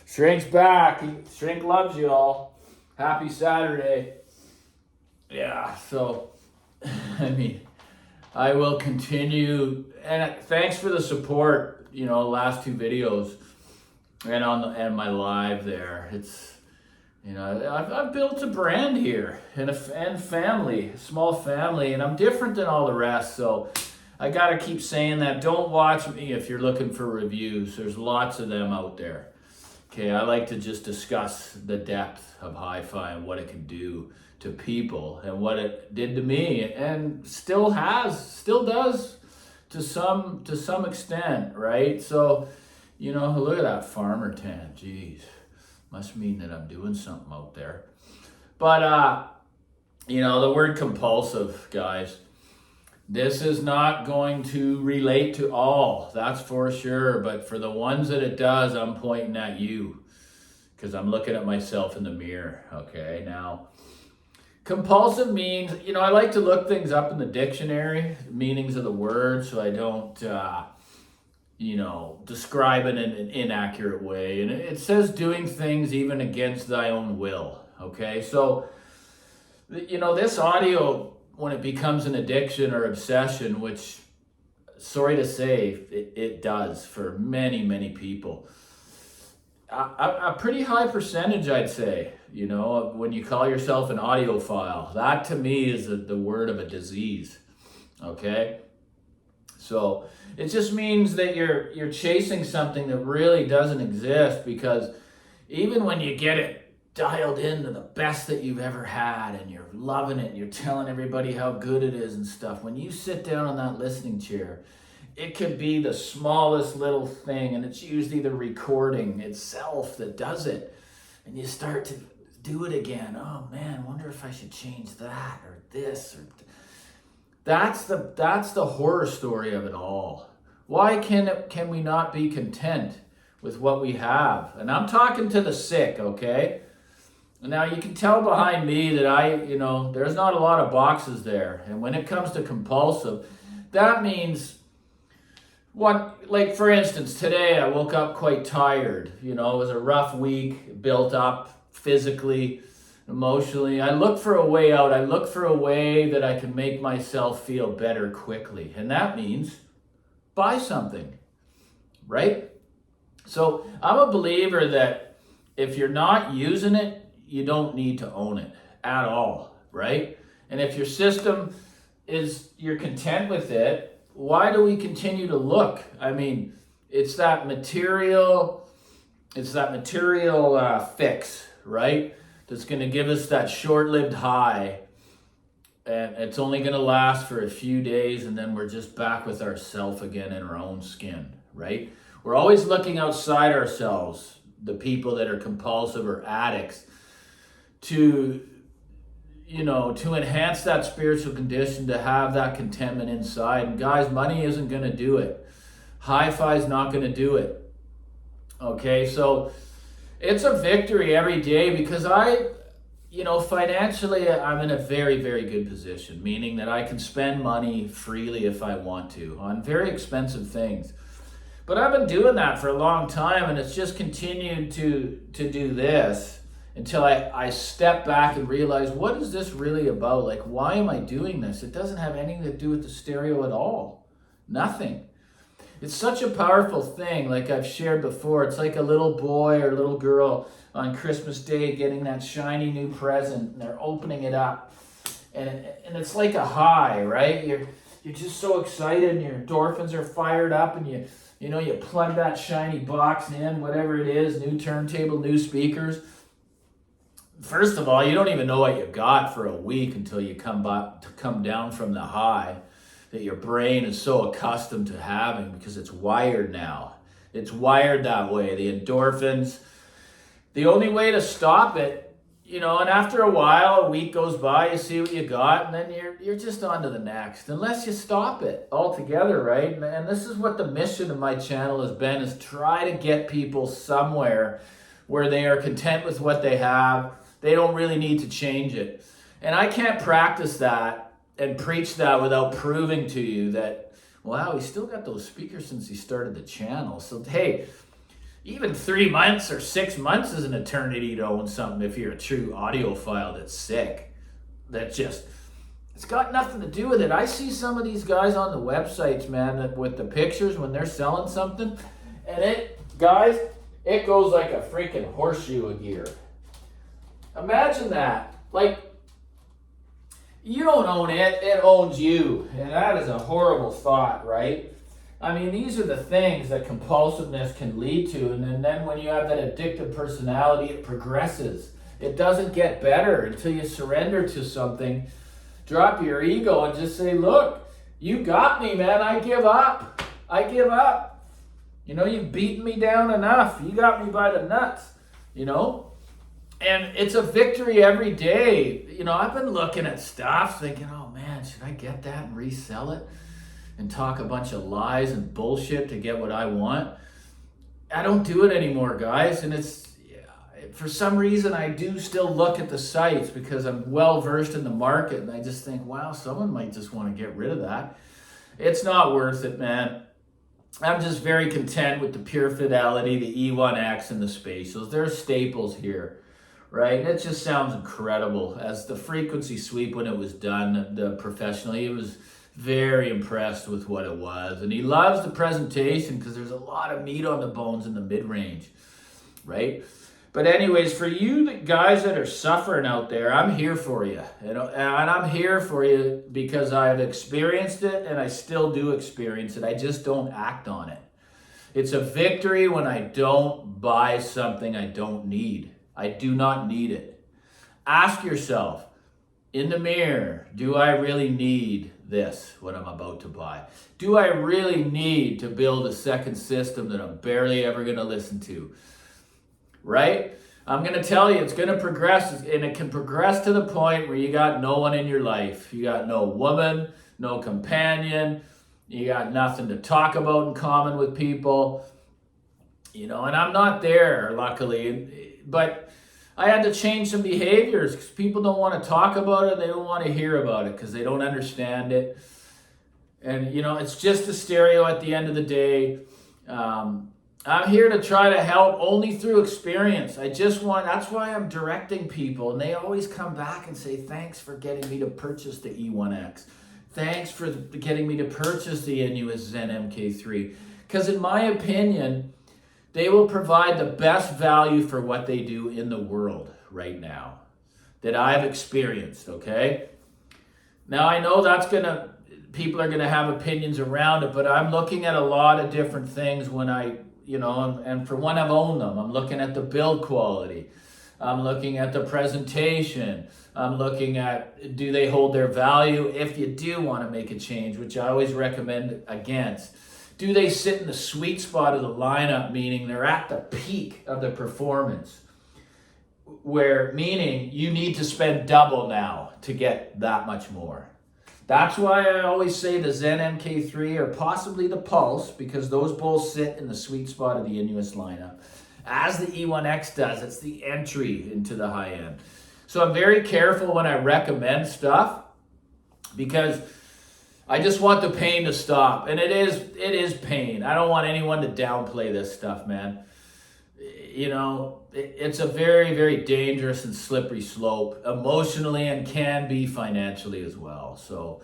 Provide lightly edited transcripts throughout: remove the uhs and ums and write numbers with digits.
Shrink's back. Shrink loves you all. Happy Saturday. Yeah, so, I mean, I will continue. And thanks for the support, last two videos and my live there. It's, I've built a brand here and family, a small family, and I'm different than all the rest. So I got to keep saying that. Don't watch me if you're looking for reviews. There's lots of them out there. Okay, I like to just discuss the depth of hi-fi and what it can do to people and what it did to me and still does to some extent, right? So, look at that farmer tan. Jeez, must mean that I'm doing something out there. But, the word compulsive, guys, this is not going to relate to all, that's for sure. But for the ones that it does, I'm pointing at you because I'm looking at myself in the mirror. Okay, now, compulsive means, I like to look things up in the dictionary, meanings of the word, so I don't, describe it in an inaccurate way. And it says doing things even against thy own will. Okay, so, this audio, when it becomes an addiction or obsession, which, sorry to say, it does for many, many people. A pretty high percentage, I'd say, when you call yourself an audiophile. That to me is the word of a disease, okay? So it just means that you're chasing something that really doesn't exist, because even when you get it dialed into the best that you've ever had and you're loving it and you're telling everybody how good it is and stuff, when you sit down on that listening chair, it could be the smallest little thing, and it's usually the recording itself that does it, and you start to do it again. Oh man, wonder if I should change that or this or that's the horror story of it all. Why can we not be content with what we have? And I'm talking to the sick, okay? Now, you can tell behind me that there's not a lot of boxes there. And when it comes to compulsive, that means, for instance, today I woke up quite tired. It was a rough week, built up physically, emotionally. I look for a way out. I look for a way that I can make myself feel better quickly. And that means buy something, right? So I'm a believer that if you're not using it, you don't need to own it at all, right? And if your system you're content with it, why do we continue to look? I mean, it's that material fix, right? That's going to give us that short-lived high, and it's only going to last for a few days, and then we're just back with ourselves again in our own skin, right? We're always looking outside ourselves, the people that are compulsive or addicts, to enhance that spiritual condition, to have that contentment inside. And guys, money isn't going to do it. Hi-fi is not going to do it. Okay, so it's a victory every day, because financially, I'm in a very, very good position, meaning that I can spend money freely if I want to on very expensive things. But I've been doing that for a long time, and it's just continued to do this until I step back and realize, what is this really about? Like, why am I doing this? It doesn't have anything to do with the stereo at all. Nothing. It's such a powerful thing, like I've shared before. It's like a little boy or little girl on Christmas Day getting that shiny new present, and they're opening it up. And it's like a high, right? You're just so excited, and your endorphins are fired up, and you plug that shiny box in, whatever it is, new turntable, new speakers. First of all, you don't even know what you got for a week until you come down from the high that your brain is so accustomed to having, because it's wired now. It's wired that way. The endorphins, the only way to stop it, and after a while, a week goes by, you see what you got, and then you're just on to the next, unless you stop it altogether, right? And this is what the mission of my channel has been, is try to get people somewhere where they are content with what they have. They don't really need to change it. And I can't practice that and preach that without proving to you that, wow, he's still got those speakers since he started the channel. So, hey, Even 3 months or 6 months is an eternity to own something if you're a true audiophile that's sick. It's got nothing to do with it. I see some of these guys on the websites, man, that with the pictures when they're selling something, and it goes like a freaking horseshoe a gear. Imagine that. Like, you don't own it, it owns you. And that is a horrible thought, right? I mean, these are the things that compulsiveness can lead to. And then when you have that addictive personality, it progresses. It doesn't get better until you surrender to something. Drop your ego and just say, look, you got me, man. I give up. You know, you've beaten me down enough. You got me by the nuts, you know? And it's a victory every day. You know, I've been looking at stuff thinking, oh man, should I get that and resell it and talk a bunch of lies and bullshit to get what I want? I don't do it anymore, guys. And for some reason, I do still look at the sites because I'm well versed in the market. And I just think, wow, someone might just want to get rid of that. It's not worth it, man. I'm just very content with the Pure Fidelity, the E1X, and the Spatials. They're staples here, right? And it just sounds incredible. As the frequency sweep, when it was done, the professional, he was very impressed with what it was. And he loves the presentation because there's a lot of meat on the bones in the mid-range, right? But anyways, for you guys that are suffering out there, I'm here for you. And I'm here for you because I've experienced it and I still do experience it. I just don't act on it. It's a victory when I don't buy something I don't need. I do not need it. Ask yourself in the mirror, do I really need this, what I'm about to buy? Do I really need to build a second system that I'm barely ever going to listen to? Right? I'm going to tell you, it's going to progress, and it can progress to the point where you got no one in your life. You got no woman, no companion, you got nothing to talk about in common with people, you know, and I'm not there, luckily, but I had to change some behaviors because people don't want to talk about it, they don't want to hear about it because they don't understand it, and, you know, it's just a stereo at the end of the day. I'm here to try to help only through experience. That's why I'm directing people. And they always come back and say, thanks for getting me to purchase the E1X. Thanks for getting me to purchase the Inuit Zen MK3. Because in my opinion, they will provide the best value for what they do in the world right now that I've experienced, okay? Now I know people are gonna have opinions around it, but I'm looking at a lot of different things when and for one, I've owned them. I'm looking at the build quality. I'm looking at the presentation. I'm looking at, do they hold their value if you do want to make a change, which I always recommend against. Do they sit in the sweet spot of the lineup, meaning they're at the peak of the performance, meaning you need to spend double now to get that much more. That's why I always say the Zen MK3 or possibly the Pulse, because those both sit in the sweet spot of the Inuit lineup. As the E1X does, it's the entry into the high end. So I'm very careful when I recommend stuff because I just want the pain to stop. And it is pain. I don't want anyone to downplay this stuff, man. You know, it's a very, very dangerous and slippery slope emotionally and can be financially as well. So,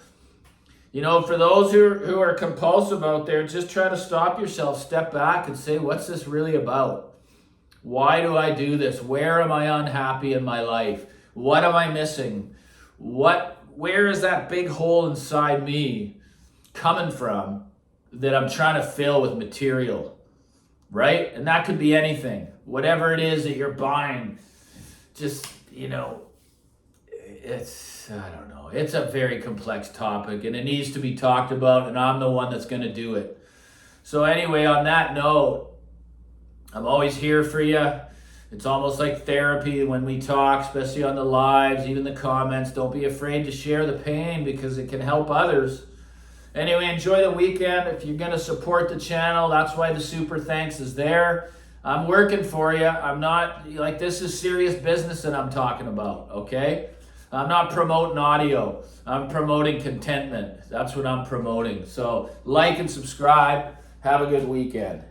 you know, for those who are compulsive out there, just try to stop yourself, step back and say, what's this really about? Why do I do this? Where am I unhappy in my life? What am I missing? Where is that big hole inside me coming from that I'm trying to fill with material? Right? And that could be anything. Whatever it is that you're buying, just, you know, I don't know. It's a very complex topic and it needs to be talked about, and I'm the one that's going to do it. So anyway, on that note, I'm always here for you. It's almost like therapy when we talk, especially on the lives, even the comments. Don't be afraid to share the pain because it can help others. Anyway, enjoy the weekend. If you're going to support the channel, that's why the super thanks is there. I'm working for you. I'm not, this is serious business that I'm talking about, okay? I'm not promoting audio. I'm promoting contentment. That's what I'm promoting. So like and subscribe. Have a good weekend.